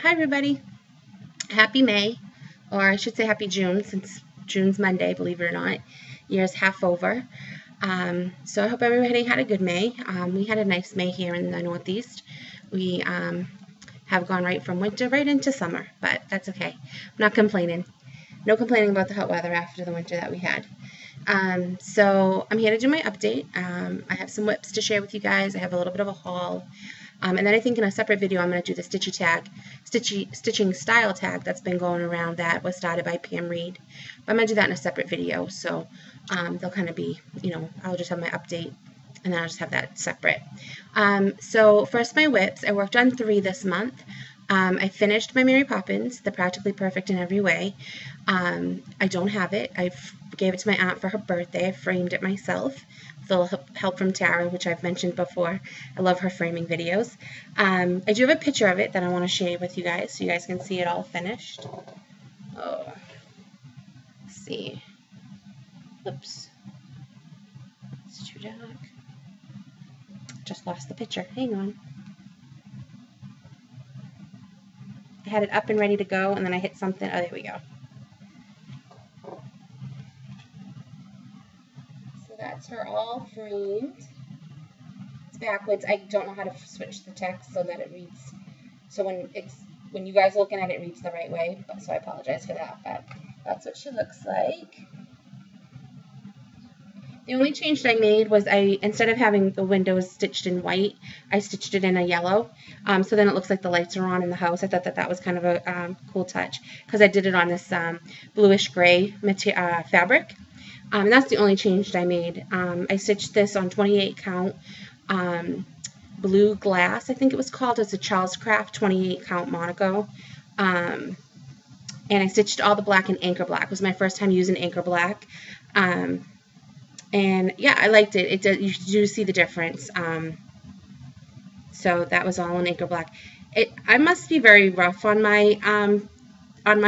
Hi everybody. Happy May, or I should say happy June, since June's Monday, believe it or not. Year's half over. So I hope everybody had a good May. We had a nice May here in the Northeast. We have gone right from winter right into summer, but that's okay. I'm not complaining. No complaining about the hot weather after the winter that we had. So I'm here to do my update. I have some WIPs to share with you guys. I have a little bit of a haul. And then I think in a separate video I'm going to do the stitching style tag that's been going around that was started by Pam Reed. But I'm going to do that in a separate video, so they'll kind of be, I'll just have my update and then I'll just have that separate. So first, my WIPs. I worked on 3 this month. I finished my Mary Poppins, the Practically Perfect in Every Way. I don't have it. I gave it to my aunt for her birthday. I framed it myself with a little help from Tara, which I've mentioned before. I love her framing videos. I do have a picture of it that I want to share with you guys so you guys can see it all finished. Oh, let's see. Oops. It's too dark. Just lost the picture. Hang on. I had it up and ready to go, and then I hit something. Oh, there we go. So that's her all framed. It's backwards. I don't know how to switch the text so that it reads. So when you guys are looking at it, it reads the right way. So I apologize for that, but that's what she looks like. The only change that I made was instead of having the windows stitched in white, I stitched it in a yellow. So then it looks like the lights are on in the house. I thought that was kind of a cool touch because I did it on this bluish gray fabric. And that's the only change that I made. I stitched this on 28 count blue glass, I think it was called. It's a Charles Craft 28 count Monaco. And I stitched all the black in anchor black. It was my first time using anchor black. And yeah, I liked it. You do see the difference. So that was all in anchor black. I must be very rough on my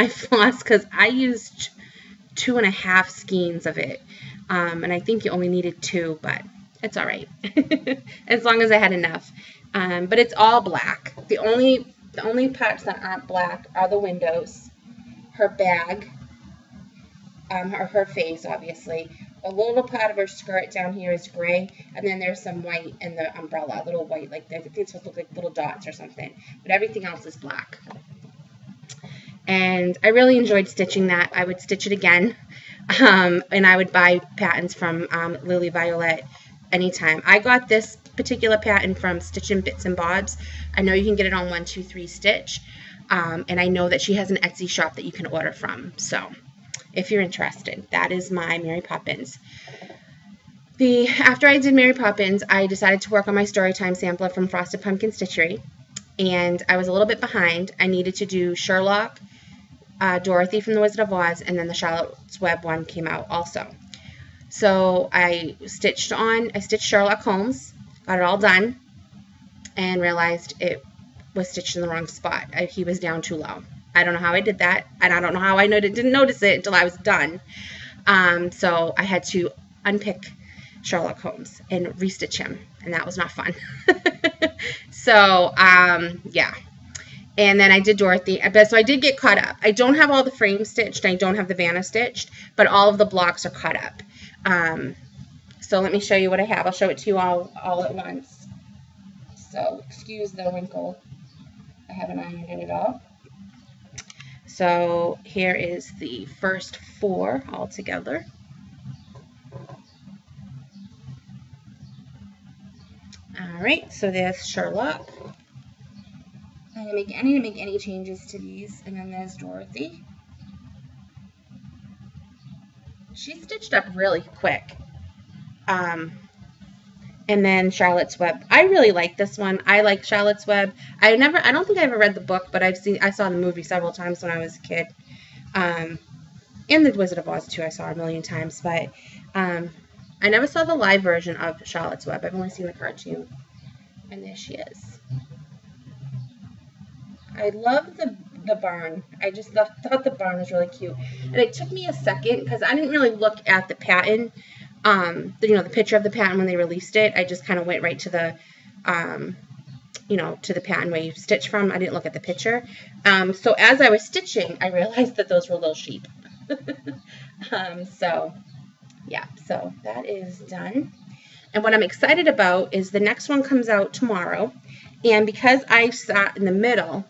floss because I used 2.5 skeins of it, and I think you only needed 2, but it's all right as long as I had enough. But it's all black. The only parts that aren't black are the windows, her bag, her face, obviously. A little part of her skirt down here is gray, and then there's some white in the umbrella, a little white, like I think it's supposed to look like little dots or something, but everything else is black. And I really enjoyed stitching that. I would stitch it again, and I would buy patterns from Lily Violet anytime. I got this particular pattern from Stitchin' Bits and Bobs. I know you can get it on 123 Stitch, and I know that she has an Etsy shop that you can order from, so if you're interested. That is my Mary Poppins. After I did Mary Poppins, I decided to work on my Storytime sampler from Frosted Pumpkin Stitchery, and I was a little bit behind. I needed to do Sherlock, Dorothy from The Wizard of Oz, and then the Charlotte's Web one came out also. So I stitched Sherlock Holmes, got it all done, and realized it was stitched in the wrong spot. He was down too low. I don't know how I did that, and I don't know how I didn't notice it until I was done. So I had to unpick Sherlock Holmes and restitch him, and that was not fun. So, yeah. And then I did Dorothy. So I did get caught up. I don't have all the frames stitched. I don't have the Vanna stitched, but all of the blocks are caught up. So let me show you what I have. I'll show it to you all at once. So excuse the wrinkle. I haven't ironed it at all. So here is the first 4 all together. All right, so there's Sherlock. I need to make any changes to these, and then there's Dorothy. She stitched up really quick. And then Charlotte's Web. I really like this one. I like Charlotte's Web. I don't think I ever read the book, but I saw the movie several times when I was a kid. And the Wizard of Oz too, I saw a million times, but I never saw the live version of Charlotte's Web. I've only seen the cartoon. And there she is. I love the barn. I just thought the barn was really cute. And it took me a second because I didn't really look at the pattern. The picture of the pattern when they released it. I just kind of went right to the you know, to the pattern where you stitch from. I didn't look at the picture. So as I was stitching, I realized that those were little sheep. So yeah, so that is done. And what I'm excited about is the next one comes out tomorrow. And because I sat in the middle,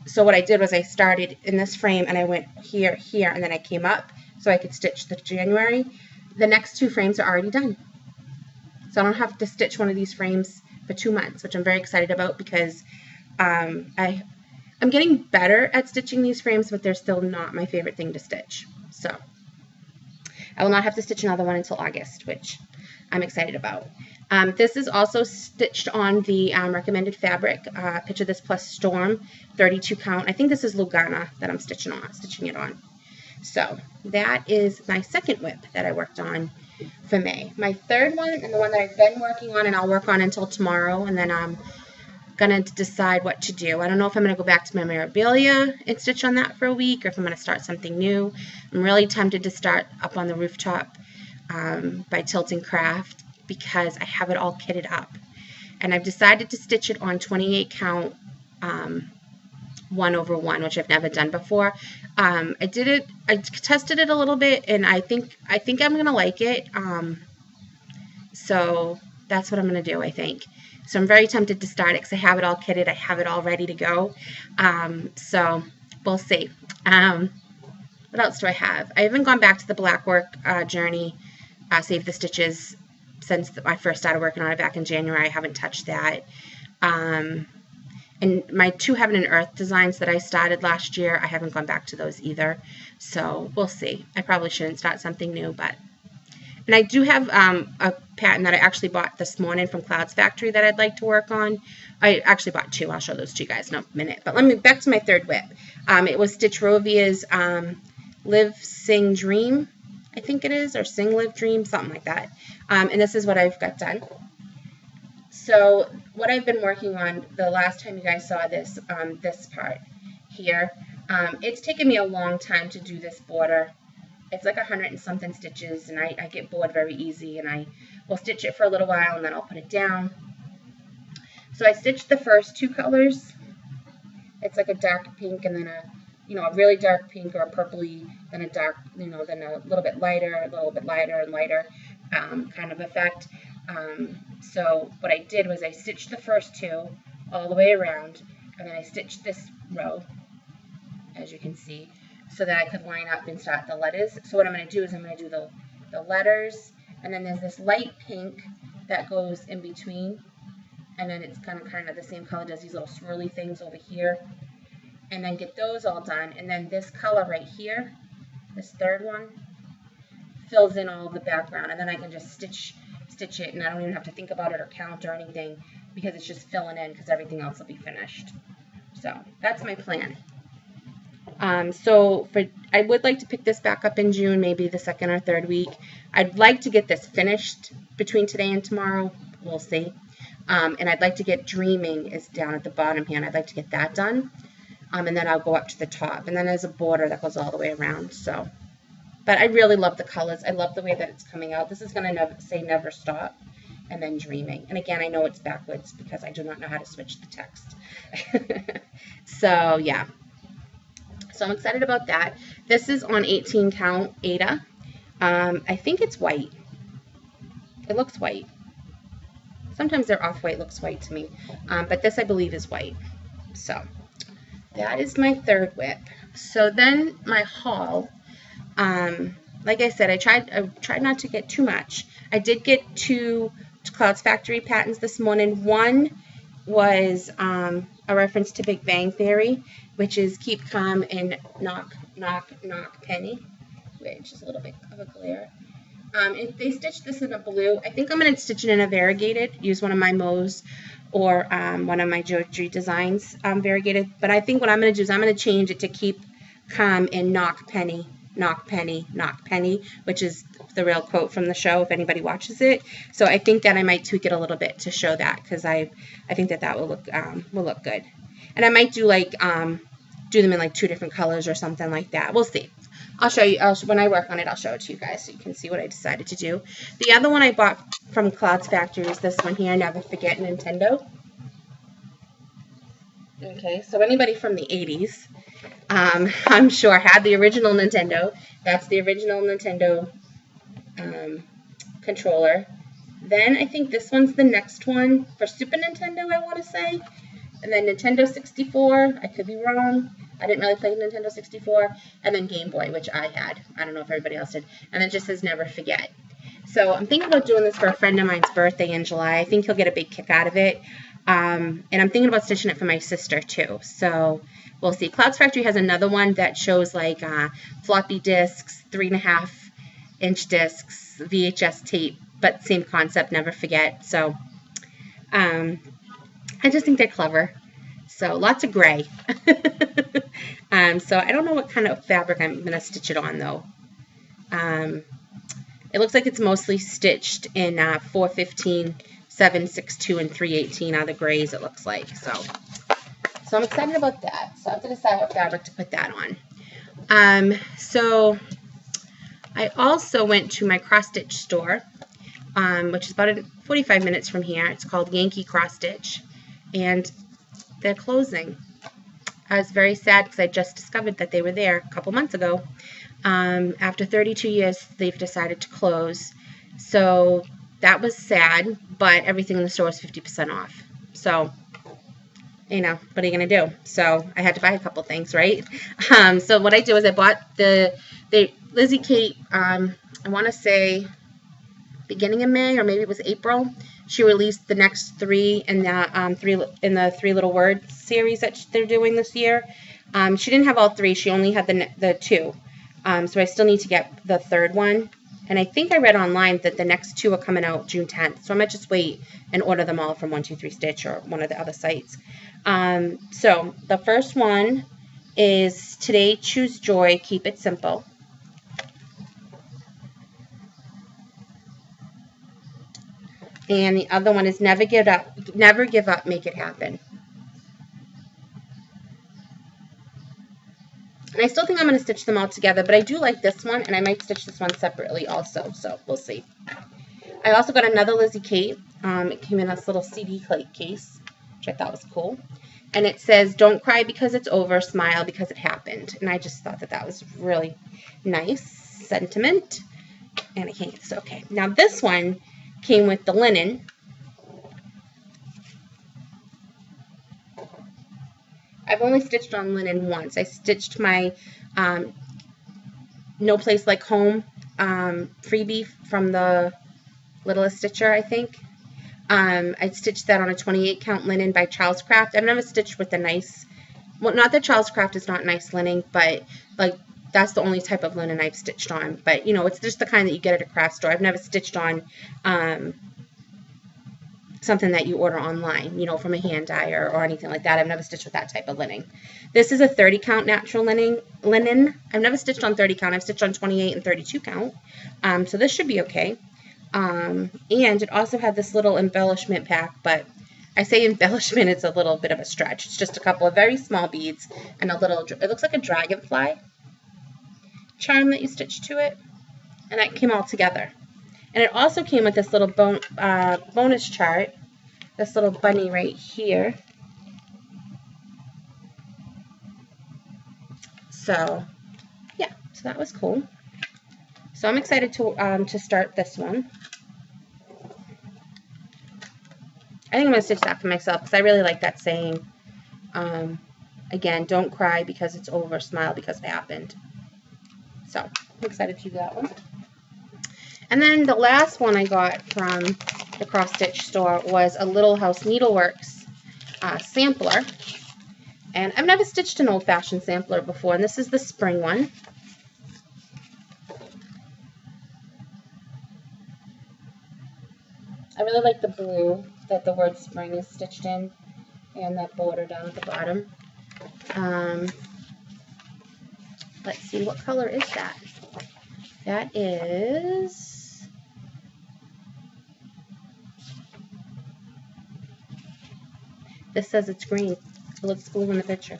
so what I did was I started in this frame and I went here, here, and then I came up so I could stitch the January. The next 2 frames are already done. So I don't have to stitch one of these frames for 2 months, which I'm very excited about because I'm getting better at stitching these frames, but they're still not my favorite thing to stitch. So I will not have to stitch another one until August, which I'm excited about. This is also stitched on the recommended fabric, Picture This Plus Storm, 32 count. I think this is Lugana that I'm stitching it on. So that is my second WIP that I worked on for May. My third one, and the one that I've been working on and I'll work on until tomorrow, and then I'm going to decide what to do. I don't know if I'm going to go back to my memorabilia and stitch on that for a week, or if I'm going to start something new. I'm really tempted to start Up on the Rooftop by Tilton Craft because I have it all kitted up. And I've decided to stitch it on 28 count 1/1, which I've never done before. I tested it a little bit, and I think I'm gonna like it. So that's what I'm gonna do, I think. So I'm very tempted to start it because I have it all kitted, I have it all ready to go. So we'll see. What else do I have? I haven't gone back to the black work journey, Save the Stitches, since I first started working on it back in January. I haven't touched that. And my 2 Heaven and Earth designs that I started last year, I haven't gone back to those either. So we'll see. I probably shouldn't start something new, but. And I do have a pattern that I actually bought this morning from Clouds Factory that I'd like to work on. I actually bought 2. I'll show those to you guys in a minute. But let me back to my third WIP. It was Stitch Rovia's Live, Sing, Dream, I think it is, or Sing, Live, Dream, something like that. And this is what I've got done. So what I've been working on the last time you guys saw this, this part here, it's taken me a long time to do this border. It's like 100 and something stitches, and I get bored very easy, and I will stitch it for a little while and then I'll put it down. So I stitched the first 2 colors. It's like a dark pink and then a, you know, a really dark pink or a purpley, then a dark, you know, then a little bit lighter, and lighter kind of effect. So what I did was I stitched the first 2 all the way around, and then I stitched this row, as you can see, so that I could line up and start the letters. So what I'm going to do is I'm going to do the letters, and then there's this light pink that goes in between, and then it's kind of the same color, does these little swirly things over here, and then get those all done. And then this color right here, this third one, fills in all of the background, and then I can just stitch it, and I don't even have to think about it or count or anything because it's just filling in because everything else will be finished. So that's my plan. I would like to pick this back up in June, maybe the 2nd or 3rd week. I'd like to get this finished between today and tomorrow. We'll see. And I'd like to get Dreaming is down at the bottom here, and I'd like to get that done. And then I'll go up to the top, and then there's a border that goes all the way around. So. But I really love the colors. I love the way that it's coming out. This is going to say Never Stop and then Dreaming. And again, I know it's backwards because I do not know how to switch the text. So, yeah. So I'm excited about that. This is on 18 count Ada. I think it's white. It looks white. Sometimes their off-white looks white to me. But this, I believe, is white. So that is my third WIP. So then my haul. Like I said, I tried not to get too much. I did get 2 Clouds Factory patterns this morning. One was a reference to Big Bang Theory, which is Keep Calm and Knock, Knock, Knock Penny, which is a little bit of a glare. They stitched this in a blue. I think I'm going to stitch it in a variegated, use one of my Mo's or one of my Joji Designs variegated. But I think what I'm going to do is I'm going to change it to Keep Calm and Knock Penny. Knock Penny, Knock Penny, which is the real quote from the show if anybody watches it. So I think that I might tweak it a little bit to show that because I think that will look good. And I might do like do them in like 2 different colors or something like that. We'll see. I'll show you when I work on it. I'll show it to you guys so you can see what I decided to do. The other one I bought from Clouds Factory is this one here. Never Forget Nintendo. Okay, so anybody from the 80s, I'm sure had the original Nintendo. That's the original Nintendo controller. Then I think this one's the next one for Super Nintendo, I want to say. And then Nintendo 64, I could be wrong. I didn't really play Nintendo 64. And then Game Boy, which I had. I don't know if everybody else did. And it just says never forget. So I'm thinking about doing this for a friend of mine's birthday in July. I think he'll get a big kick out of it. And I'm thinking about stitching it for my sister too. So we'll see. Clouds Factory has another one that shows like floppy disks, 3.5-inch discs, VHS tape, but same concept, never forget. So I just think they're clever. So lots of gray. So I don't know what kind of fabric I'm going to stitch it on though. It looks like it's mostly stitched in 415, 762, and 318 are the grays, it looks like. So I'm excited about that. So I have to decide what fabric to put that on. So I also went to my cross stitch store, which is about 45 minutes from here. It's called Yankee Cross Stitch, and they're closing. I was very sad because I just discovered that they were there a couple months ago. After 32 years, they've decided to close. So that was sad, but everything in the store is 50% off. So, you know, what are you going to do? So I had to buy a couple things, right? So what I did was I bought the Lizzie Kate, I want to say beginning of May, or maybe it was April. She released the next 3 in the Three Little Words series that they're doing this year. She didn't have all 3. She only had the 2. So I still need to get the 3rd one. And I think I read online that the next 2 are coming out June 10th. So I might just wait and order them all from 123 Stitch or one of the other sites. So the first one is Today Choose Joy, Keep It Simple. And the other one is Never Give Up, Make It Happen. And I still think I'm going to stitch them all together, but I do like this one, and I might stitch this one separately also, so we'll see. I also got another Lizzie Kate. It came in this little CD case, which I thought was cool. And it says, don't cry because it's over, smile because it happened. And I just thought that that was really nice sentiment. And I can't get this. Okay, now this one came with the linen. I've only stitched on linen once. I stitched my No Place Like Home freebie from the Littlest Stitcher, I think. I stitched that on a 28 count linen by Charles Craft. I've never stitched with the nice, well, not that Charles Craft is not nice linen, but like that's the only type of linen I've stitched on. But you know, it's just the kind that you get at a craft store. I've never stitched on something that you order online, you know, from a hand dyer or anything like that. I've never stitched with that type of linen. This is a 30 count natural linen. I've never stitched on 30 count. I've stitched on 28 and 32 count. So this should be okay. And it also had this little embellishment pack, but I say embellishment, it's a little bit of a stretch. It's just a couple of very small beads and a little, it looks like a dragonfly charm that you stitch to it. And that came all together. And it also came with this little bonus chart, this little bunny right here. So, yeah, so that was cool. So I'm excited to start this one. I think I'm going to stitch that for myself because I really like that saying. Again, don't cry because it's over, smile because it happened. So I'm excited to do that one. And then the last one I got from the Cross Stitch store was a Little House Needleworks sampler. And I've never stitched an old-fashioned sampler before, and this is the spring one. I really like the blue that the word spring is stitched in, and that border down at the bottom. Let's see, what color is that? That is... This says it's green. It looks blue in the picture.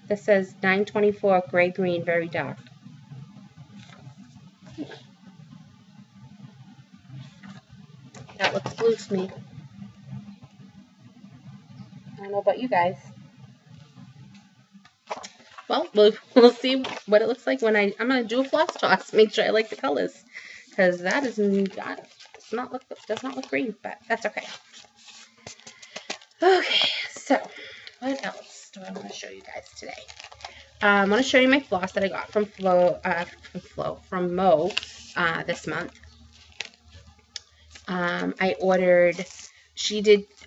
This says 924 gray-green, very dark. That looks blue to me. I don't know about you guys. Well, we'll see what it looks like when I'm going to do a floss toss. Make sure I like the colors. Because that does not look green, but that's okay. Okay, so what else do I want to show you guys today? I want to show you my floss that I got from Mo this month. I ordered,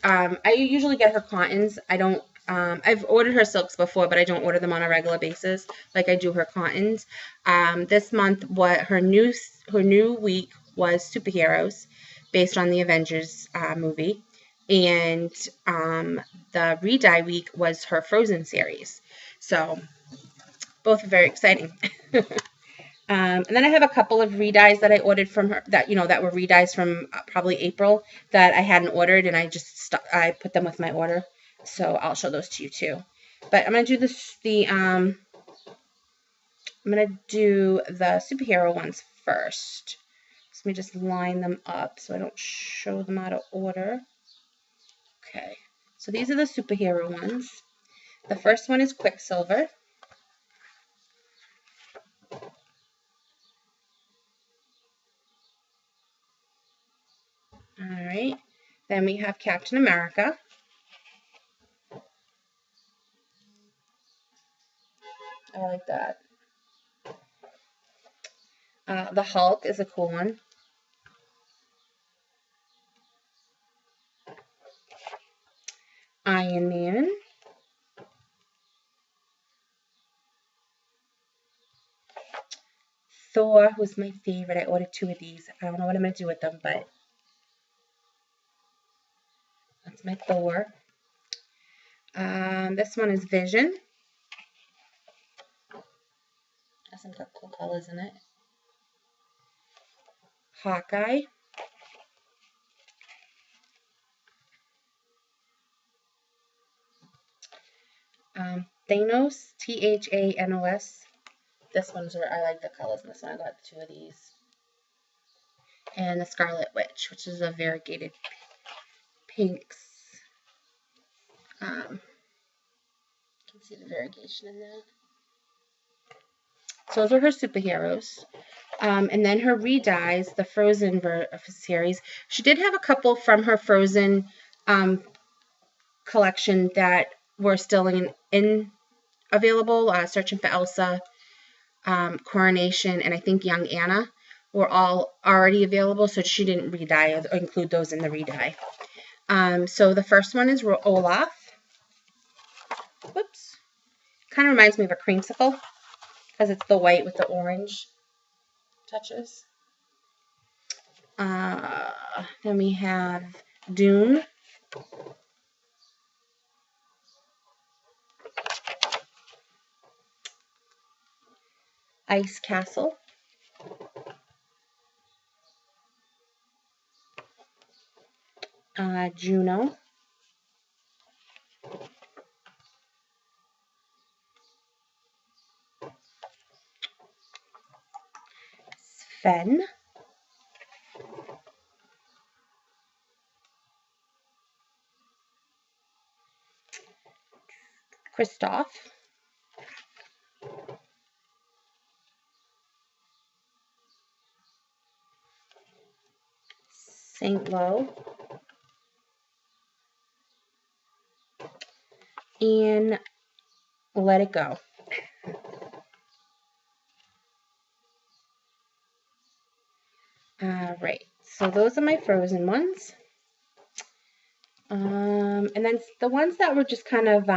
I usually get her cottons. I've ordered her silks before, but I don't order them on a regular basis like I do her cottons. This month, her new week was superheroes based on the Avengers movie. And the re-dye week was her Frozen series. So both are very exciting. And then I have a couple of re-dyes that I ordered from her that were re-dyes from probably April that I hadn't ordered, and I put them with my order. So I'll show those to you too. But I'm gonna do I'm gonna do the superhero ones first. So let me just line them up so I don't show them out of order. Okay, so these are the superhero ones. The first one is Quicksilver. All right, then we have Captain America. I like that. The Hulk is a cool one. Iron Man. Thor was my favorite. I ordered 2 of these. I don't know what I'm going to do with them, but that's my Thor. This one is Vision. Has some cool colors in it. Hawkeye. Thanos. Thanos. This one's where I like the colors in this one. I got 2 of these. And the Scarlet Witch, which is a variegated pinks. You can see the variegation in that. So those are her superheroes. And then her re-dyes, the Frozen series. She did have a couple from her Frozen collection that were still in available. Searching for Elsa, Coronation, and I think Young Anna were all already available, so she didn't re-dye or include those in the re-dye. So the first one is Olaf. Whoops. Kind of reminds me of a creamsicle because it's the white with the orange touches. Then we have Dune. Ice Castle. Juno. Sven. Kristoff. St. Lo. And Let It Go. Right, so those are my Frozen ones. And then the ones that were just kind of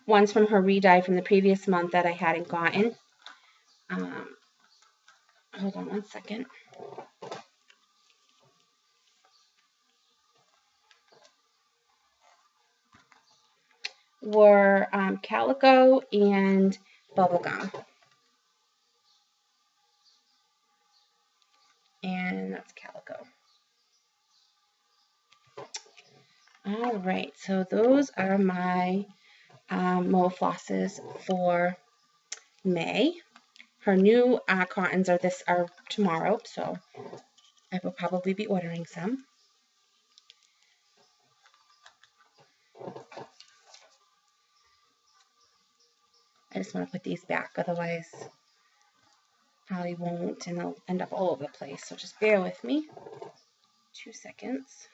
ones from her re-dye from the previous month that I hadn't gotten. Hold on one second. Were Calico and Bubblegum. And that's Calico. All right, so those are my Mo flosses for May. Her new cottons are tomorrow, so I will probably be ordering some. I just want to put these back, otherwise probably won't, and they'll end up all over the place. So just bear with me. 2 seconds.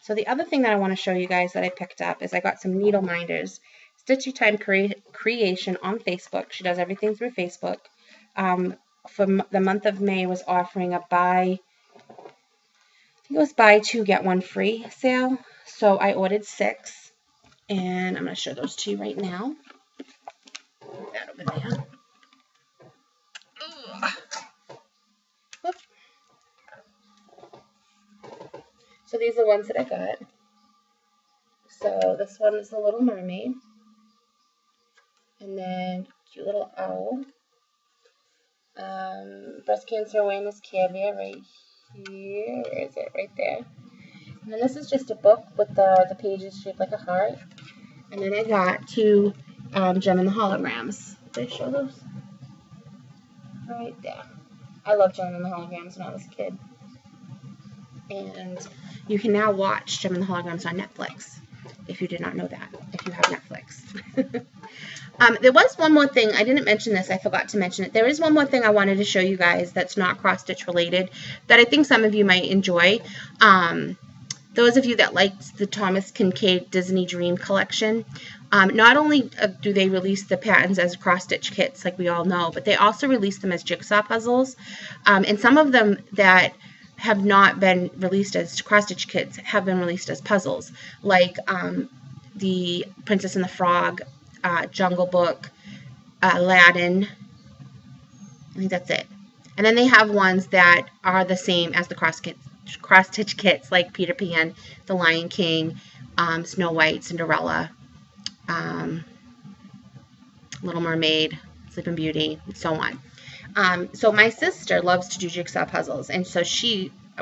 So the other thing that I want to show you guys that I picked up is I got some needle minders. Stitchy Time Creation on Facebook. She does everything through Facebook. For the month of May was offering a buy, I think it was buy 2 get 1 free sale. So I ordered 6, and I'm going to show those to you right now. Put that over there. Whoop. So these are the ones that I got. So this one is the Little Mermaid, and then cute little owl. Breast Cancer Awareness Care Bear right here. Where is it? Right there. And then this is just a book with the pages shaped like a heart. And then I got 2 Gem and the Holograms. Did I show those? Right there. I love Gem and the Holograms when I was a kid. And you can now watch Gem and the Holograms on Netflix, if you did not know that, if you have Netflix. There was one more thing. I didn't mention this. I forgot to mention it. There is one more thing I wanted to show you guys that's not cross-stitch related that I think some of you might enjoy. Those of you that liked the Thomas Kincaid Disney Dream collection, not only do they release the patterns as cross-stitch kits, like we all know, but they also release them as jigsaw puzzles. And some of them that have not been released as cross-stitch kits have been released as puzzles, like the Princess and the Frog, Jungle Book, Aladdin. I think that's it. And then they have ones that are the same as the cross-stitch kits, like Peter Pan, The Lion King, Snow White, Cinderella, Little Mermaid, Sleeping Beauty, and so on. So my sister loves to do jigsaw puzzles, and so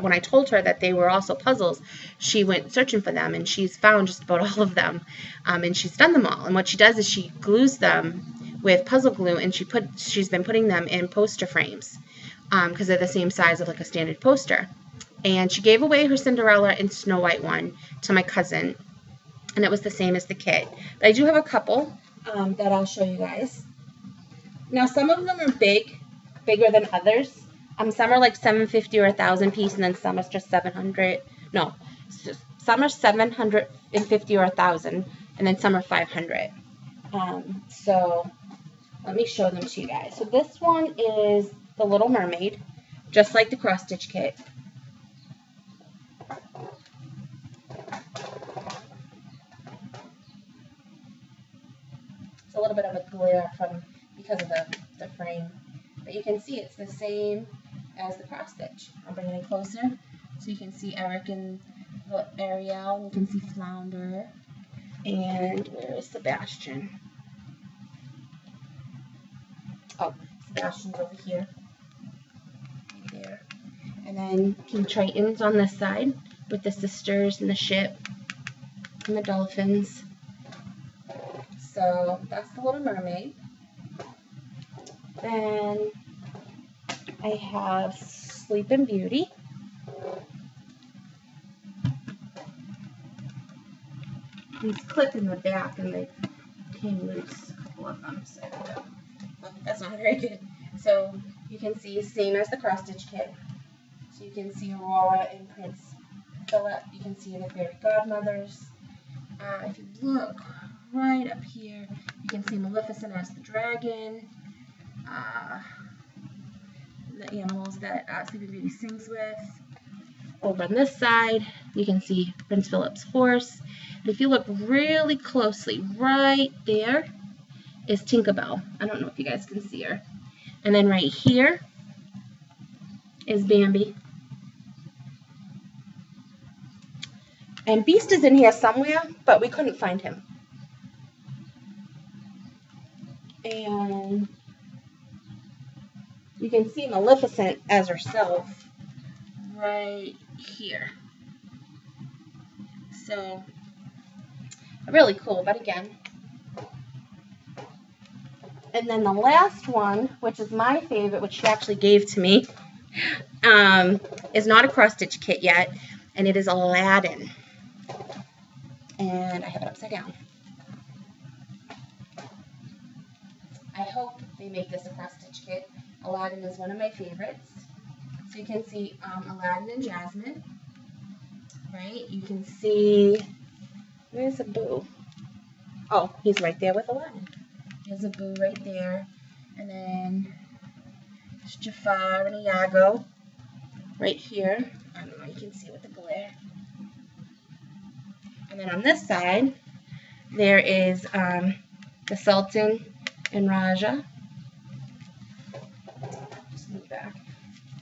when I told her that they were also puzzles, she went searching for them, and she's found just about all of them, and she's done them all. And what she does is she glues them with puzzle glue, and she's been putting them in poster frames, because they're the same size of like a standard poster. And she gave away her Cinderella and Snow White one to my cousin, and it was the same as the kit. But I do have a couple that I'll show you guys. Now, some of them are bigger than others. Some are like 750 or 1,000 piece, and then some are just 700. No, some are 750 or 1,000, and then some are 500. So let me show them to you guys. So this one is the Little Mermaid, just like the cross-stitch kit. It's a little bit of a glare because of the frame, but you can see it's the same as the cross stitch. I'll bring it in closer so you can see Eric and Ariel. You can see Flounder, and where is Sebastian? Oh, Sebastian's over here, right there. And then King Triton's on this side with the sisters and the ship and the dolphins. So that's the Little Mermaid. Then I have Sleeping Beauty. These clip in the back and they came loose, a couple of them. So that's not very good. So you can see same as the cross stitch kit. So you can see Aurora and Prince Philip. You can see the fairy godmothers. If you look right up here, you can see Maleficent as the dragon. The animals that Sleeping Beauty sings with. Over on this side, you can see Prince Philip's horse. And if you look really closely, right there is Tinkerbell. I don't know if you guys can see her. And then right here is Bambi. And Beast is in here somewhere, but we couldn't find him. And you can see Maleficent as herself right here. So, really cool, but again. And then the last one, which is my favorite, which she actually gave to me, is not a cross-stitch kit yet, and it is Aladdin. And I have it upside down. I hope they make this a cross-stitch kit. Aladdin is one of my favorites. So you can see Aladdin and Jasmine, right? You can see, where's Abu? Oh, he's right there with Aladdin. There's Abu right there. And then there's Jafar and Iago right here. I don't know, you can see with the glare. And then on this side, there is the Sultan and Raja. Just move back.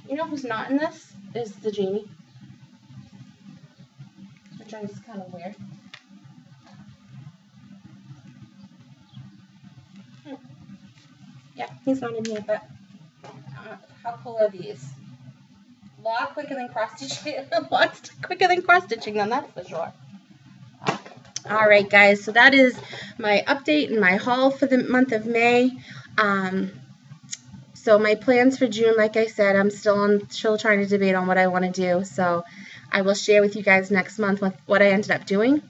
You know who's not in this? Is the genie. Which is kind of weird. Yeah, he's not in here, but how cool are these? A lot quicker than cross-stitching. Lots quicker than cross-stitching them, that's for sure. Alright guys, so that is my update and my haul for the month of May. So my plans for June, like I said, I'm still trying to debate on what I want to do. So I will share with you guys next month what I ended up doing.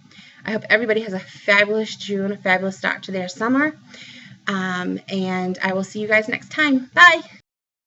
I hope everybody has a fabulous June, a fabulous start to their summer. And I will see you guys next time. Bye!